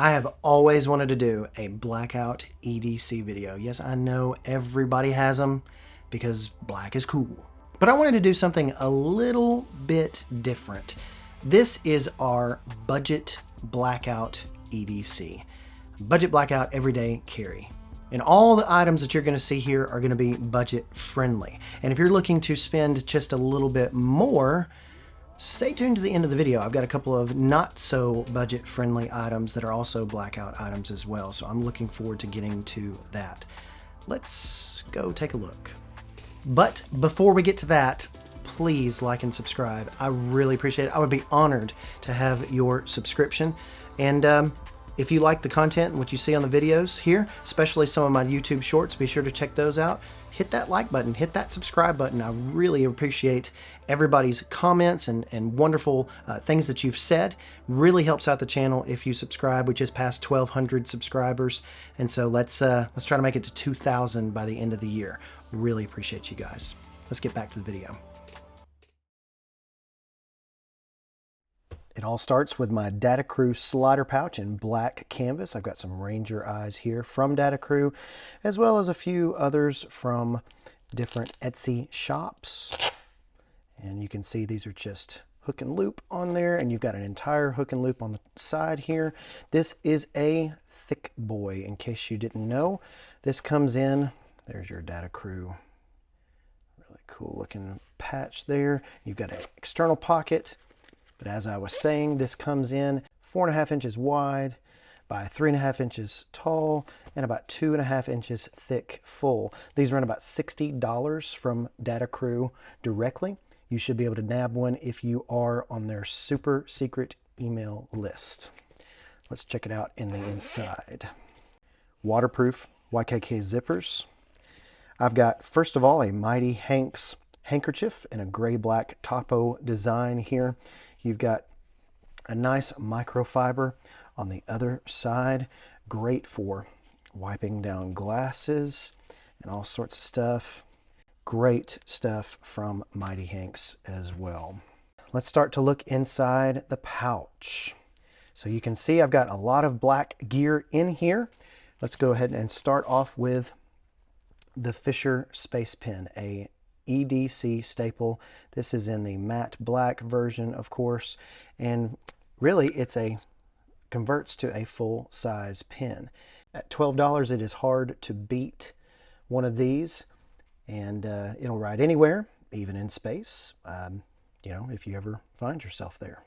I have always wanted to do a Blackout EDC video. Yes, I know everybody has them because black is cool. But I wanted to do something a little bit different. This is our budget Blackout EDC. Budget Blackout Everyday Carry. And all the items that you're going to see here are going to be budget friendly. And if you're looking to spend just a little bit more, stay tuned to the end of the video. I've got a couple of not so budget friendly items that are also blackout items as well. So I'm looking forward to getting to that. Let's go take a look. But before we get to that, please like and subscribe. I really appreciate it. I would be honored to have your subscription. And if you like the content and what you see on the videos here, especially some of my YouTube shorts, be sure to check those out. Hit that like button, hit that subscribe button. I really appreciate everybody's comments and wonderful things that you've said. Really helps out the channel if you subscribe. We just passed 1,200 subscribers, and so let's try to make it to 2,000 by the end of the year. Really appreciate you guys. Let's get back to the video. It all starts with my Data Crew slider pouch in black canvas. I've got some Ranger eyes here from Data Crew, as well as a few others from different Etsy shops. And you can see these are just hook and loop on there, and you've got an entire hook and loop on the side here. This is a thick boy, in case you didn't know. This comes in, there's your Data Crew, really cool looking patch there. You've got an external pocket. But as I was saying, this comes in 4.5 inches wide by 3.5 inches tall and about 2.5 inches thick full. These run about $60 from Data Crew directly. You should be able to nab one if you are on their super secret email list. Let's check it out in the inside. Waterproof YKK zippers. I've got, first of all, a Mighty Hanks handkerchief in a gray-black topo design here. You've got a nice microfiber on the other side, great for wiping down glasses and all sorts of stuff. Great stuff from Mighty Hanks as well. Let's start to look inside the pouch. So you can see I've got a lot of black gear in here. Let's go ahead and start off with the Fisher Space Pen, a EDC staple. This is in the matte black version, of course, and really converts to a full size pen. At $12, it is hard to beat one of these, and it'll ride anywhere, even in space, you know, if you ever find yourself there.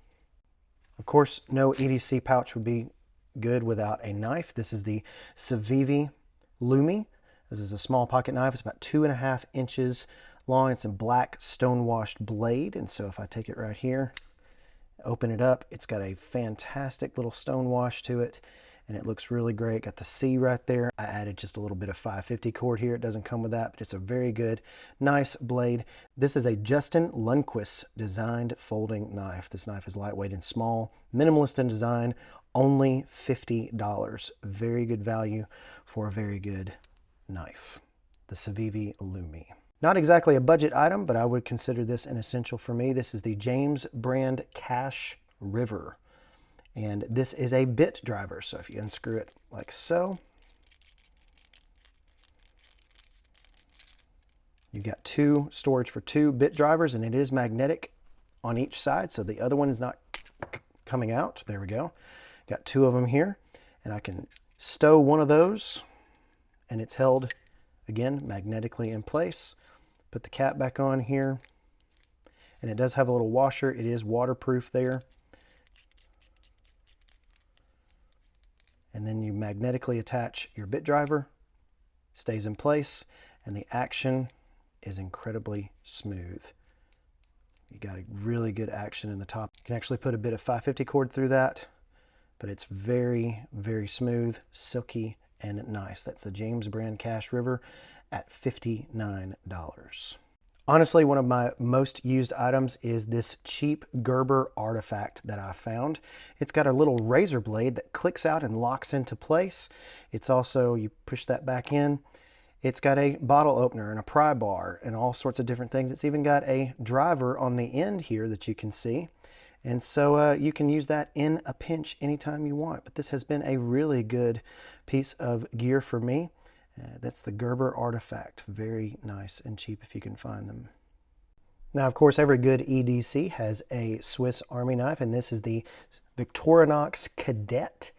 Of course, no EDC pouch would be good without a knife. This is the Civivi Lumi. This is a small pocket knife. It's about 2.5 inches long. It's a black stone-washed blade, and so if I take it right here, open it up, it's got a fantastic little stone wash to it, and it looks really great. Got the C right there. I added just a little bit of 550 cord here. It doesn't come with that, but it's a very good, nice blade. This is a Justin Lundquist designed folding knife. This knife is lightweight and small, minimalist in design, only $50. Very good value for a very good knife. The Civivi Lumi. Not exactly a budget item, but I would consider this an essential for me. This is the James brand Cash River. And this is a bit driver. So if you unscrew it like so, you've got storage for two bit drivers, and it is magnetic on each side. So the other one is not coming out. There we go. Got two of them here, and I can stow one of those, and it's held again magnetically in place. Put the cap back on here, and it does have a little washer. It is waterproof there. And then you magnetically attach your bit driver, stays in place, and the action is incredibly smooth. You got a really good action in the top. You can actually put a bit of 550 cord through that, but it's very, very smooth, silky, and nice. That's the James brand Cash River at $59. Honestly, one of my most used items is this cheap Gerber artifact that I found. It's got a little razor blade that clicks out and locks into place. It's also, you push that back in, it's got a bottle opener and a pry bar and all sorts of different things. It's even got a driver on the end here that you can see. And so you can use that in a pinch anytime you want. But this has been a really good piece of gear for me. That's the Gerber Artifact. Very nice and cheap if you can find them. Now, of course, every good EDC has a Swiss Army knife, and this is the Victorinox Cadet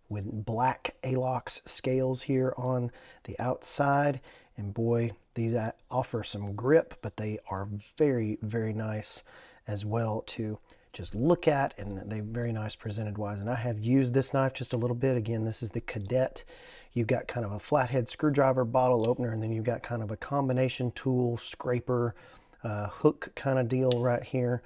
with black Alox scales here on the outside. And boy, these offer some grip, but they are very, very nice as well to just look at, and they're very nice presented wise. And I have used this knife just a little bit. Again, this is the Cadet. You've got kind of a flathead screwdriver bottle opener, and then you've got kind of a combination tool, scraper, hook kind of deal right here.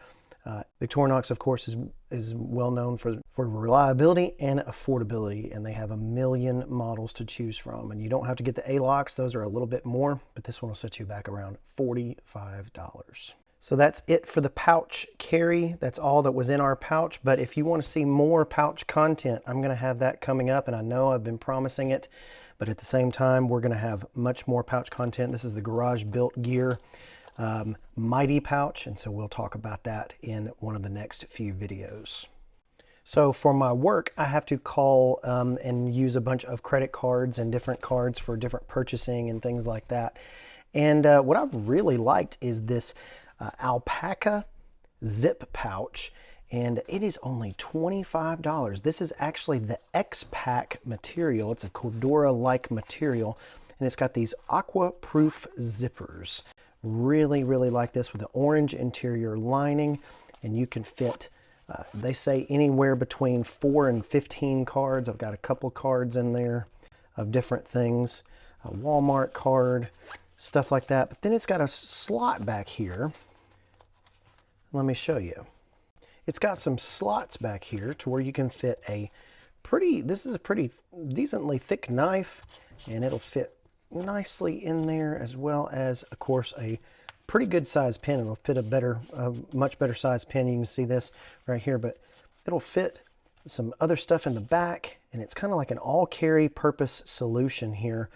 Victorinox, of course, is well known for reliability and affordability, and they have a million models to choose from. And you don't have to get the Alox; those are a little bit more, but this one will set you back around $45. So that's it for the pouch carry. That's all that was in our pouch. But if you want to see more pouch content, I'm going to have that coming up, and I know I've been promising it, but at the same time, we're going to have much more pouch content. This is the Garage Built Gear Mighty pouch, and so we'll talk about that in one of the next few videos. So for my work, I have to call and use a bunch of credit cards and different cards for different purchasing and things like that. And what I've really liked is this alpaca zip pouch, and it is only $25. This is actually the X-Pack material. It's a Cordura-like material, and it's got these aqua-proof zippers. Really, really like this with the orange interior lining, and you can fit, they say anywhere between 4 and 15 cards. I've got a couple cards in there of different things, a Walmart card, stuff like that. But then it's got a slot back here. Let me show you. It's got some slots back here to where you can fit this is a pretty decently thick knife, and it'll fit nicely in there, as well as, of course, a pretty good size pen. It'll fit a much better size pen. You can see this right here, but it'll fit some other stuff in the back, and it's kind of like an all-carry purpose solution here.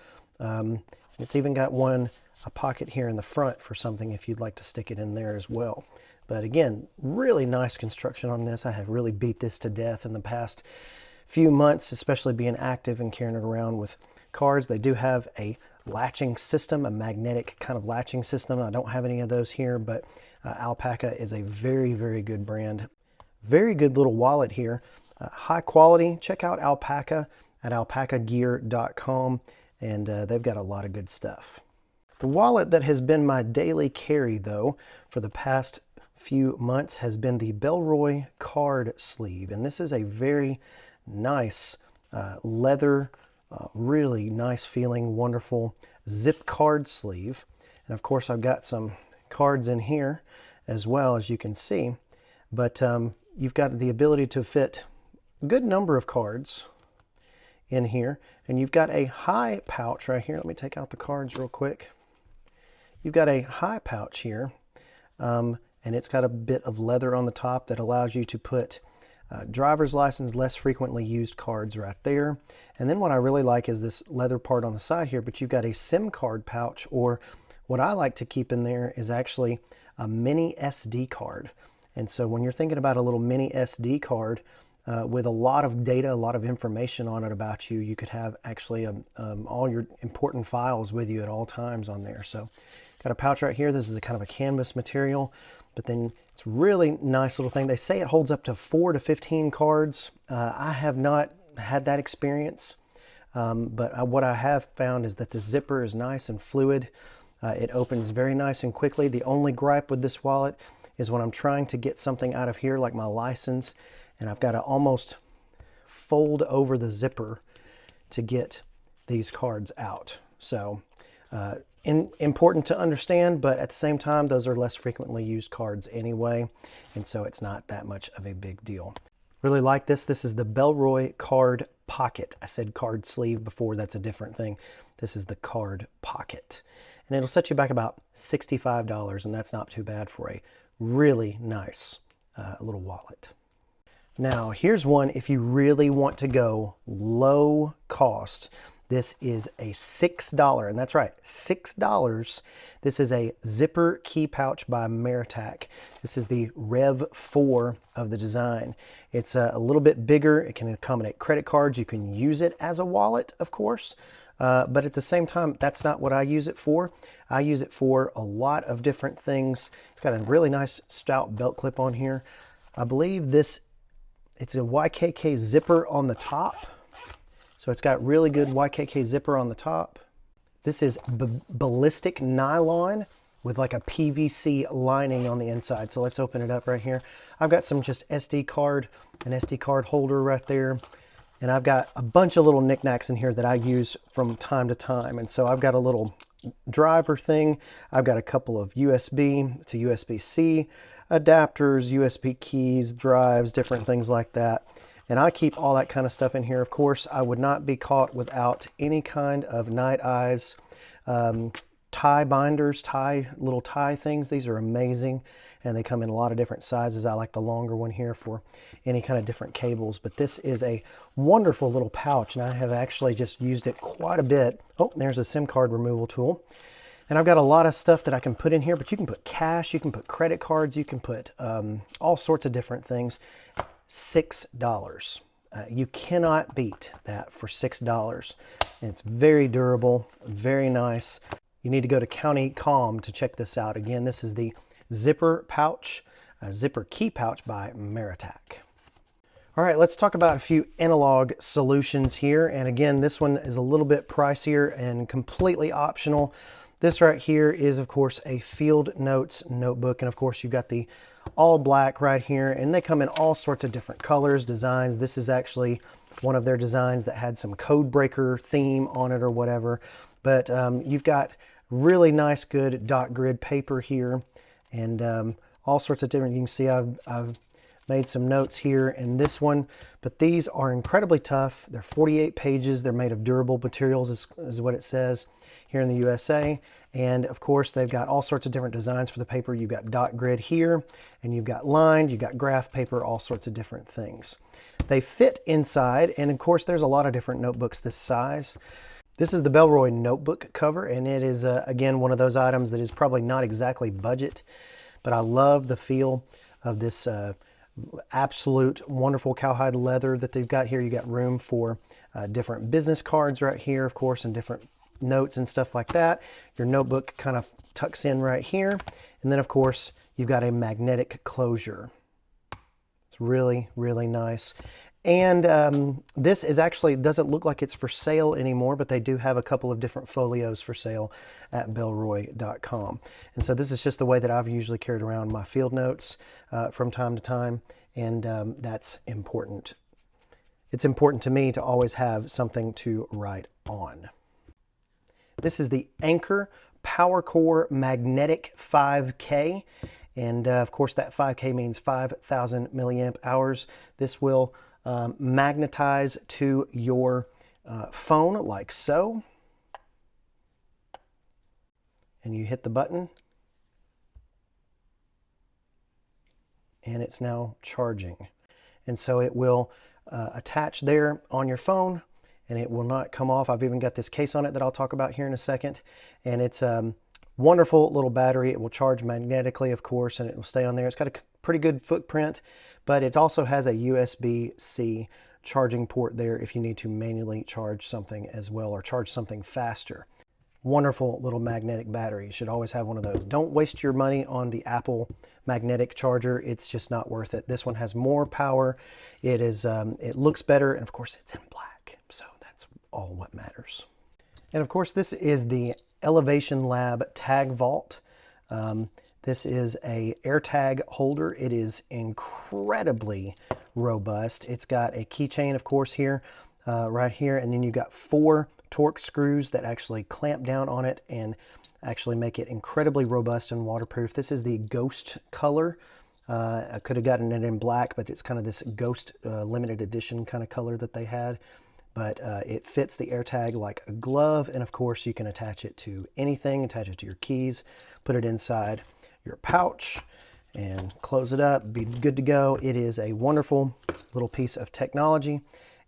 It's even got a pocket here in the front for something if you'd like to stick it in there as well. But again, really nice construction on this. I have really beat this to death in the past few months, especially being active and carrying it around with cards. They do have a latching system, a magnetic kind of latching system. I don't have any of those here, but Alpaca is a very, very good brand. Very good little wallet here. High quality. Check out Alpaca at alpacagear.com, and they've got a lot of good stuff. The wallet that has been my daily carry, though, for the past few months has been the Bellroy card sleeve, and this is a very nice leather, really nice feeling, wonderful zip card sleeve. And of course I've got some cards in here as well, as you can see, but you've got the ability to fit a good number of cards in here, and you've got a high pouch right here. Let me take out the cards real quick. You've got a high pouch here, and it's got a bit of leather on the top that allows you to put driver's license, less frequently used cards right there. And then what I really like is this leather part on the side here, but you've got a SIM card pouch, or what I like to keep in there is actually a mini SD card. And so when you're thinking about a little mini SD card with a lot of data, a lot of information on it about you, you could have actually all your important files with you at all times on there. So got a pouch right here. This is a kind of a canvas material, but then it's really nice little thing. They say it holds up to 4 to 15 cards. I have not had that experience, but what I have found is that the zipper is nice and fluid. It opens very nice and quickly. The only gripe with this wallet is when I'm trying to get something out of here, like my license, and I've got to almost fold over the zipper to get these cards out. So important to understand, but at the same time, those are less frequently used cards anyway, and so it's not that much of a big deal. Really like this. This is the Bellroy Card Pocket. I said card sleeve before. That's a different thing. This is the card pocket, and it'll set you back about $65, and that's not too bad for a really nice little wallet. Now, here's one if you really want to go low cost This is a $6, and that's right, $6. This is a zipper key pouch by Meritac. This is the Rev 4 of the design. It's a little bit bigger. It can accommodate credit cards. You can use it as a wallet, of course, but at the same time, that's not what I use it for. I use it for a lot of different things. It's got a really nice stout belt clip on here. I believe it's a YKK zipper on the top. So it's got really good YKK zipper on the top. This is ballistic nylon with like a PVC lining on the inside. So let's open it up right here. I've got some just an SD card holder right there. And I've got a bunch of little knickknacks in here that I use from time to time. And so I've got a little driver thing. I've got a couple of USB to USB-C adapters, USB keys, drives, different things like that. And I keep all that kind of stuff in here. Of course, I would not be caught without any kind of night eyes, tie binders, little tie things. These are amazing, and they come in a lot of different sizes. I like the longer one here for any kind of different cables. But this is a wonderful little pouch, and I have actually just used it quite a bit. Oh, there's a SIM card removal tool. And I've got a lot of stuff that I can put in here, but you can put cash, you can put credit cards, you can put all sorts of different things. $6. You cannot beat that for $6. And it's very durable, very nice. You need to go to County Com to check this out. Again, this is the zipper pouch, zipper key pouch by Meritac. All right, let's talk about a few analog solutions here. And again, this one is a little bit pricier and completely optional. This right here is, of course, a Field Notes notebook. And of course, you've got the all black right here, and they come in all sorts of different colors, designs. This is actually one of their designs that had some code breaker theme on it or whatever. But you've got really nice, good dot grid paper here, and all sorts of different, you can see I've made some notes here in this one, but these are incredibly tough. They're 48 pages. They're made of durable materials, is what it says here in the USA. And of course, they've got all sorts of different designs for the paper. You've got dot grid here, and you've got lined, you've got graph paper, all sorts of different things. They fit inside, and of course, there's a lot of different notebooks this size. This is the Bellroy notebook cover, and it is, again, one of those items that is probably not exactly budget, but I love the feel of this absolute wonderful cowhide leather that they've got here. You got room for different business cards right here, of course, and different notes and stuff like that. Your notebook kind of tucks in right here. And then, of course, you've got a magnetic closure. It's really, really nice. And this is actually, doesn't look like it's for sale anymore, but they do have a couple of different folios for sale at bellroy.com. And so this is just the way that I've usually carried around my field notes from time to time. And that's important. It's important to me to always have something to write on. This is the Anchor PowerCore Magnetic 5K. And of course, that 5K means 5,000 milliamp hours. This will magnetize to your phone like so. And you hit the button. And it's now charging. And so it will attach there on your phone, and it will not come off. I've even got this case on it that I'll talk about here in a second. And it's a wonderful little battery. It will charge magnetically, of course, and it will stay on there. It's got a pretty good footprint, but it also has a USB-C charging port there if you need to manually charge something as well, or charge something faster. Wonderful little magnetic battery. You should always have one of those. Don't waste your money on the Apple magnetic charger. It's just not worth it. This one has more power. It is. It looks better, and of course, it's in black. So that's all what matters. And of course, this is the Elevation Lab Tag Vault. This is a AirTag holder. It is incredibly robust. It's got a keychain, of course, here, right here, and then you've got 4 Torx screws that actually clamp down on it and actually make it incredibly robust and waterproof. This is the Ghost color. I could have gotten it in black, but it's kind of this Ghost limited edition kind of color that they had. But it fits the AirTag like a glove, and of course you can attach it to anything, attach it to your keys, put it inside your pouch, and close it up, be good to go. It is a wonderful little piece of technology.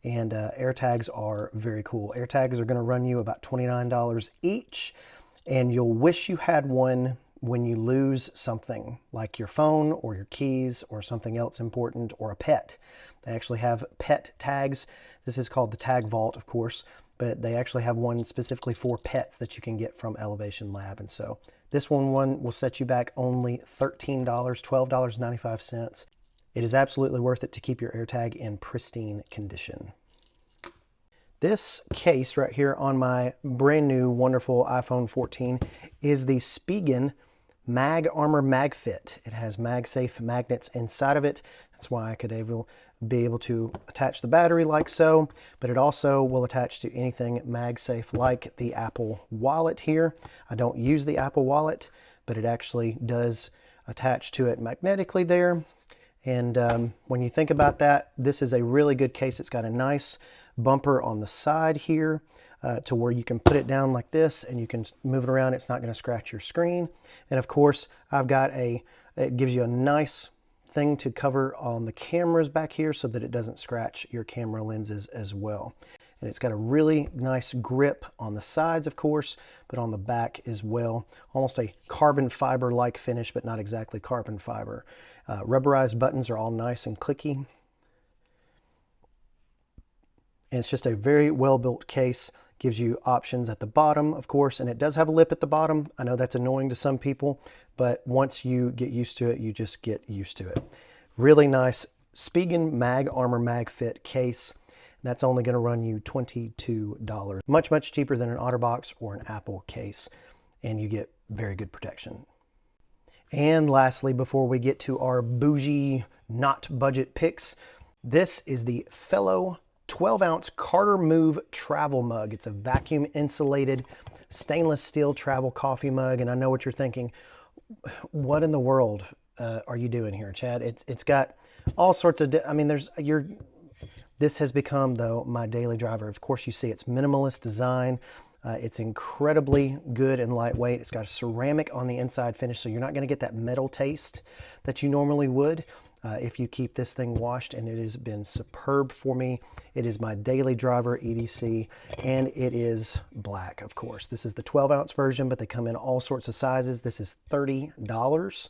And air tags are very cool. Air tags are going to run you about $29 each, and you'll wish you had one when you lose something like your phone or your keys or something else important or a pet. They actually have pet tags. This is called the Tag Vault, of course, but they actually have one specifically for pets that you can get from Elevation Lab. And so this one will set you back only $13, $12.95. It is absolutely worth it to keep your AirTag in pristine condition. This case right here on my brand new wonderful iPhone 14 is the Spigen Mag Armor Mag Fit. It has MagSafe magnets inside of it. That's why I could be able to attach the battery like so, but it also will attach to anything MagSafe like the Apple Wallet here. I don't use the Apple Wallet, but it actually does attach to it magnetically there. And when you think about that, this is a really good case. It's got a nice bumper on the side here to where you can put it down like this and you can move it around. It's not going to scratch your screen. And of course, it gives you a nice thing to cover on the cameras back here so that it doesn't scratch your camera lenses as well. And it's got a really nice grip on the sides, of course, but on the back as well. Almost a carbon fiber-like finish, but not exactly carbon fiber. Rubberized buttons are all nice and clicky. And it's just a very well-built case. Gives you options at the bottom, of course, and it does have a lip at the bottom. I know that's annoying to some people, but once you get used to it, you just get used to it. Really nice Spigen Mag Armor Mag Fit case. That's only going to run you $22. Much, much cheaper than an OtterBox or an Apple case, and you get very good protection. And lastly, before we get to our bougie, not budget picks, this is the Fellow 12-ounce Carter Move travel mug. It's a vacuum insulated stainless steel travel coffee mug. And I know what you're thinking. What in the world are you doing here, Chad? It's got all sorts of, this has become, though, my daily driver. Of course, you see it's minimalist design. It's incredibly good and lightweight. It's got a ceramic on the inside finish, so you're not going to get that metal taste that you normally would if you keep this thing washed, and it has been superb for me. It is my daily driver EDC, and it is black, of course. This is the 12-ounce version, but they come in all sorts of sizes. This is $30,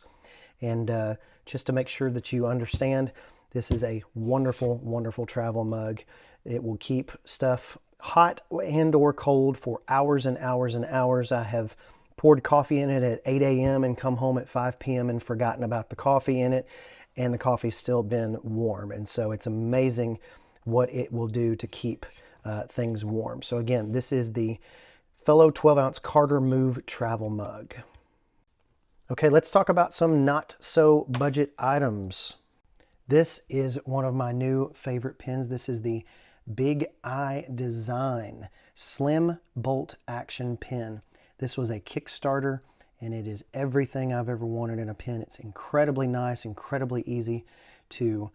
and just to make sure that you understand, this is a wonderful, wonderful travel mug. It will keep stuff hot and or cold for hours and hours and hours. I have poured coffee in it at 8 a.m. and come home at 5 p.m. and forgotten about the coffee in it, and the coffee's still been warm. And so it's amazing what it will do to keep things warm. So again, this is the Fellow 12-ounce Carter Move travel mug. Okay, let's talk about some not so budget items. This is one of my new favorite pens. This is the Big Eye Design Slim Bolt Action Pen. This was a Kickstarter, and it is everything I've ever wanted in a pen. It's incredibly nice, incredibly easy to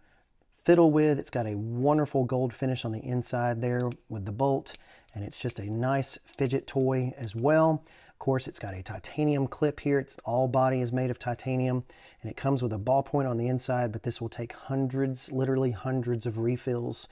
fiddle with. It's got a wonderful gold finish on the inside there with the bolt, and it's just a nice fidget toy as well. Of course, it's got a titanium clip here. It's all body is made of titanium, and it comes with a ballpoint on the inside, but this will take hundreds, literally hundreds of refills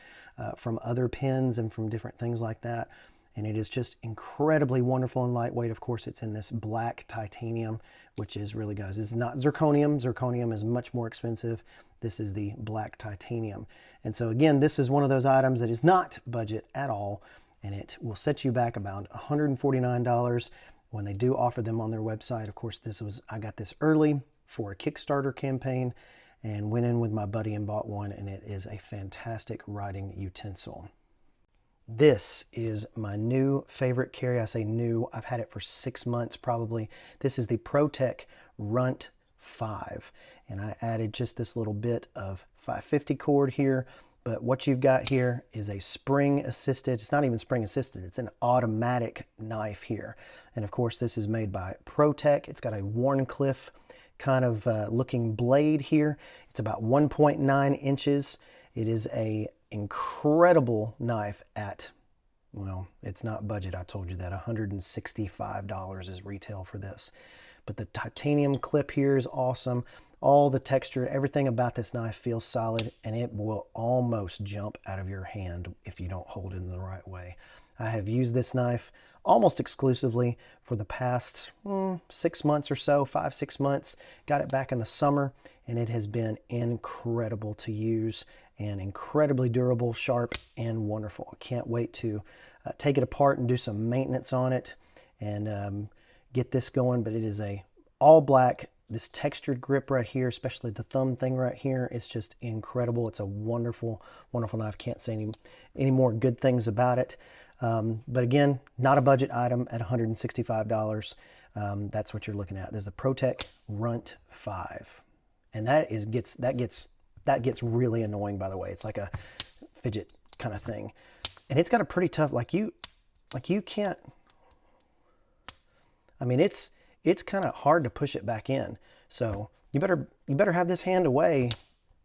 from other pens and from different things like that. And it is just incredibly wonderful and lightweight. Of course, it's in this black titanium, which is really good. This is not zirconium. Zirconium is much more expensive. This is the black titanium. And so again, this is one of those items that is not budget at all, and it will set you back about $149 when they do offer them on their website. Of course, I got this early for a Kickstarter campaign and went in with my buddy and bought one, and it is a fantastic writing utensil. This is my new favorite carry. I say new, I've had it for 6 months probably. This is the ProTech Runt 5, and I added just this little bit of 550 cord here, but what you've got here is a spring assisted, it's not even spring assisted, it's an automatic knife here. And of course, this is made by ProTech. It's got a Warncliffe kind of looking blade here. It's about 1.9 inches. It is a incredible knife at, well, it's not budget, I told you that. $165 is retail for this. But the titanium clip here is awesome. all the texture, everything about this knife feels solid, and it will almost jump out of your hand if you don't hold it in the right way. I have used this knife almost exclusively for the past 6 months or so, 5-6 months. Got it back in the summer, and it has been incredible to use and incredibly durable, sharp, and wonderful. I can't wait to take it apart and do some maintenance on it and get this going. But it is a all black. This textured grip right here, especially the thumb thing right here, is just incredible. It's a wonderful, wonderful knife. Can't say any more good things about it. But again, not a budget item at $165. That's what you're looking at. There's the ProTech Runt 5, and that gets really annoying. By the way, it's like a fidget kind of thing, and it's got a pretty tough. Like you can't. I mean, it's kind of hard to push it back in. So you better have this hand away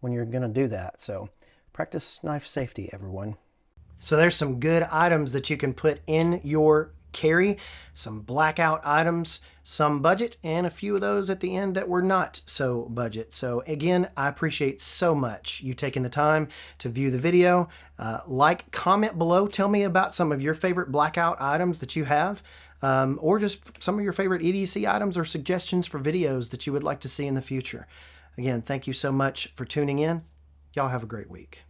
when you're gonna do that. So practice knife safety, everyone. So there's some good items that you can put in your carry, some Blackout items, some budget, and a few of those at the end that were not so budget. So again, I appreciate so much you taking the time to view the video. Like, comment below, tell me about some of your favorite Blackout items that you have, or just some of your favorite EDC items or suggestions for videos that you would like to see in the future. Again, thank you so much for tuning in. Y'all have a great week.